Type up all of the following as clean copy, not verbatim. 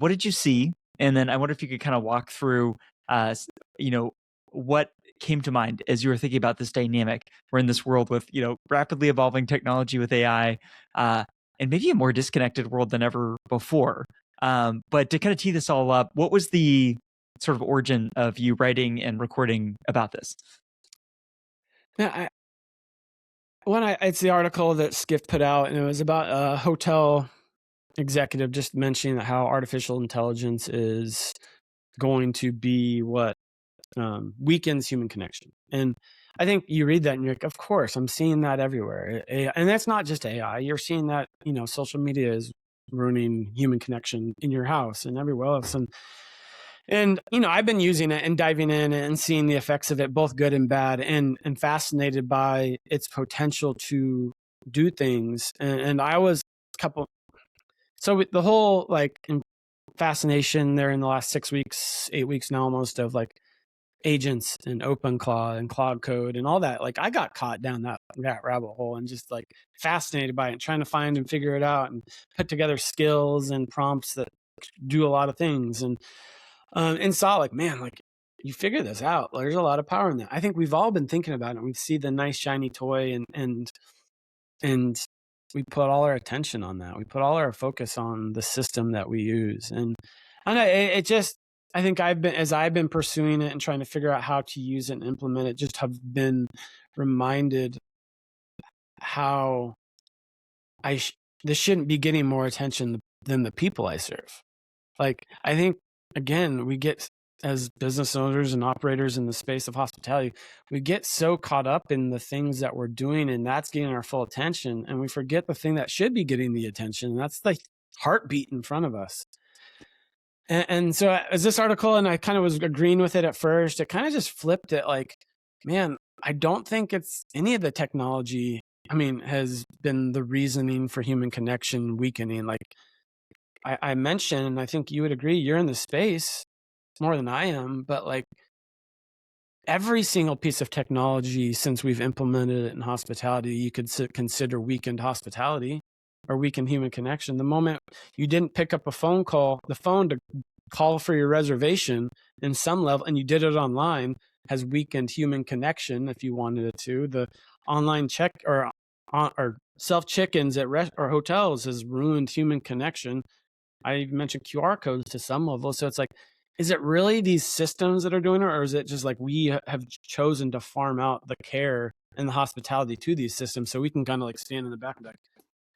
what did you see? And then I wonder if you could kind of walk through, you know, what came to mind as you were thinking about this dynamic. We're in this world with, rapidly evolving technology with AI, and maybe a more disconnected world than ever before. But to kind of tee this all up, what was the sort of origin of you writing and recording about this? Yeah, it's the article that Skift put out, and it was about a hotel executive just mentioning how artificial intelligence is going to be what weakens human connection. And I think you read that and you're like, of course, I'm seeing that everywhere. And that's not just AI. You're seeing that, social media is ruining human connection in your house and everywhere else. And I've been using it and diving in and seeing the effects of it, both good and bad, and fascinated by its potential to do things. And I was a couple. So with the whole fascination there in the last 6 weeks, 8 weeks now almost, of agents and OpenClaw and Cloud Code and all that. Like, I got caught down that rabbit hole and just fascinated by it, trying to find and figure it out and put together skills and prompts that do a lot of things. And saw man, you figure this out. There's a lot of power in that. I think we've all been thinking about it. We see the nice shiny toy and we put all our attention on that. We put all our focus on the system that we use. And it just, I think I've been pursuing it and trying to figure out how to use it and implement it, just have been reminded how this shouldn't be getting more attention than the people I serve. I think, again, we get, as business owners and operators in the space of hospitality, we get so caught up in the things that we're doing, and that's getting our full attention, and we forget the thing that should be getting the attention, and that's the heartbeat in front of us. And so as this article, and I kind of was agreeing with it at first, it kind of just flipped it man, I don't think it's any of the technology, has been the reasoning for human connection weakening. I mentioned, and I think you would agree, you're in the space more than I am, but every single piece of technology since we've implemented it in hospitality, you could consider weakened hospitality or weakened human connection. The moment you didn't pick up the phone to call for your reservation in some level, and you did it online, has weakened human connection. If you wanted it to, the online check or self check-ins at or hotels has ruined human connection. I even mentioned QR codes to some level. So it's is it really these systems that are doing it, or is it just we have chosen to farm out the care and the hospitality to these systems so we can kind of stand in the back and be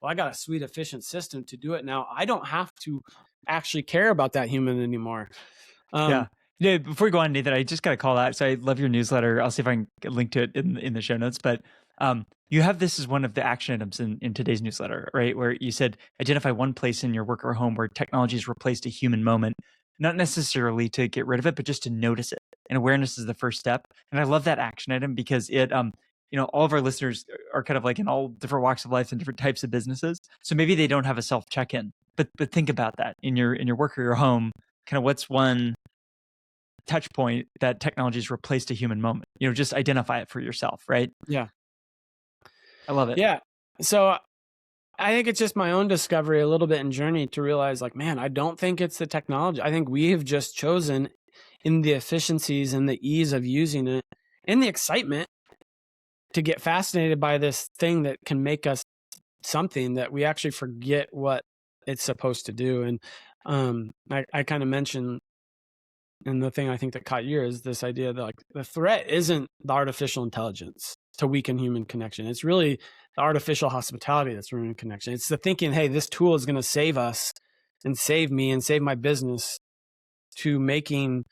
well, I got a sweet, efficient system to do it now. I don't have to actually care about that human anymore. Yeah. Before we go on, Nathan, I just got to call out. So I love your newsletter. I'll see if I can link to it in the show notes. But you have this as one of the action items in today's newsletter, right? Where you said, identify one place in your work or home where technology has replaced a human moment, not necessarily to get rid of it, but just to notice it. And awareness is the first step. And I love that action item because it, all of our listeners are kind of in all different walks of life and different types of businesses. So maybe they don't have a self check-in, but think about that in your work or your home. Kind of what's one touch point that technology has replaced a human moment? Just identify it for yourself, right? Yeah. I love it. Yeah. So I think it's just my own discovery a little bit in journey to realize man, I don't think it's the technology. I think we have just chosen, in the efficiencies and the ease of using it and the excitement, to get fascinated by this thing that can make us something that we actually forget what it's supposed to do. And I kind of mentioned, and the thing I think that caught you is this idea that the threat isn't the artificial intelligence to weaken human connection. It's really the artificial hospitality that's ruining connection. It's the thinking, hey, this tool is going to save us and save me and save my business, to making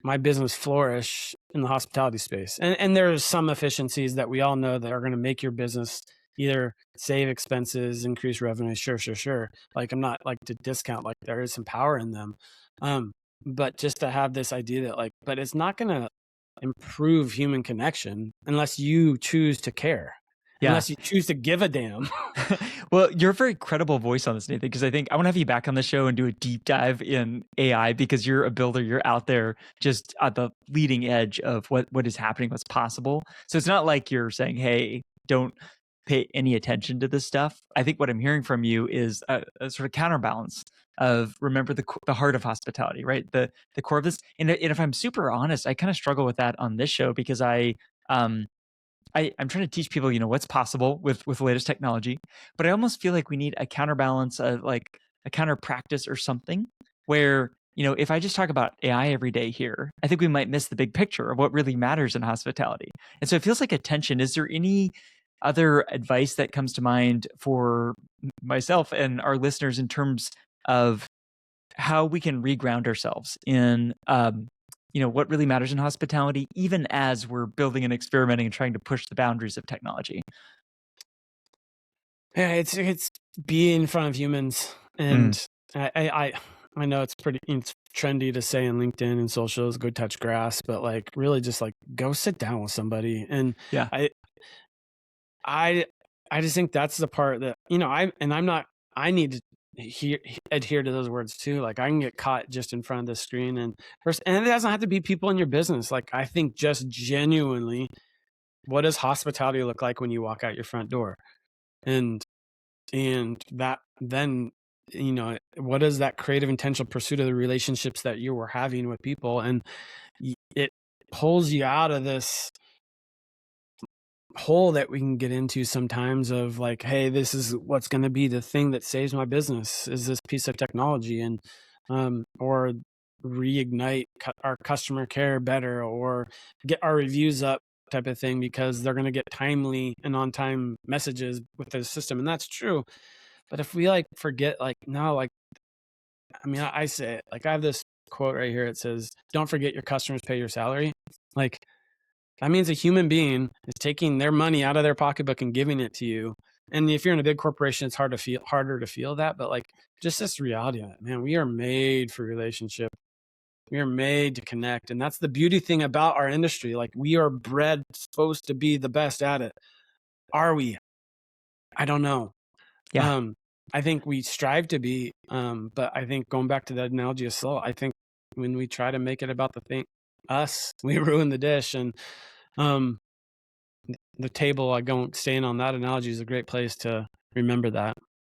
my business flourish in the hospitality space. And there's some efficiencies that we all know that are going to make your business either save expenses, increase revenue. Sure. I'm not to discount, there is some power in them. But just to have this idea that but it's not going to improve human connection unless you choose to care. Yeah. Unless you choose to give a damn. Well, you're a very credible voice on this, Nathan, because I think I want to have you back on the show and do a deep dive in AI, because you're a builder. You're out there just at the leading edge of what is happening, what's possible. So it's not like you're saying, hey, don't pay any attention to this stuff. I think what I'm hearing from you is a sort of counterbalance of remember the heart of hospitality, right? The core of this. And if I'm super honest, I kind of struggle with that on this show because um I'm trying to teach people, what's possible with the latest technology, but I almost feel like we need a counterbalance of like a counter practice or something where, if I just talk about AI every day here, I think we might miss the big picture of what really matters in hospitality. And so it feels like a tension. Is there any other advice that comes to mind for myself and our listeners in terms of how we can reground ourselves in what really matters in hospitality, even as we're building and experimenting and trying to push the boundaries of technology? Yeah, it's be in front of humans, Mm, and I know it's trendy to say in LinkedIn and socials, go touch grass, but like really just like go sit down with somebody. And yeah, I I I just think that's the part that I'm not. I need to adhere to those words too. Like I can get caught just in front of the screen, and and it doesn't have to be people in your business. Like I think just genuinely, what does hospitality look like when you walk out your front door? And that then what is that creative intentional pursuit of the relationships that you were having with people, and it pulls you out of this hole that we can get into sometimes of like, hey, this is what's going to be the thing that saves my business is this piece of technology, and or reignite our customer care better, or get our reviews up type of thing, because they're going to get timely and on time messages with the system. And that's true. But if we like forget, like, no, like, I mean, I say it, like I have this quote right here. It says, don't forget your customers pay your salary. Like that means a human being is taking their money out of their pocketbook and giving it to you. And if you're in a big corporation, it's harder to feel that. But like just this reality of it, man, we are made for relationship. We are made to connect. And that's the beauty thing about our industry. Like we are bred supposed to be the best at it. Are we? I don't know. yeah, Um, I think we strive to be, but I think going back to the analogy of slow, I think when we try to make it about the thing, us, we ruin the dish. And um, the table, staying on that analogy is a great place to remember that.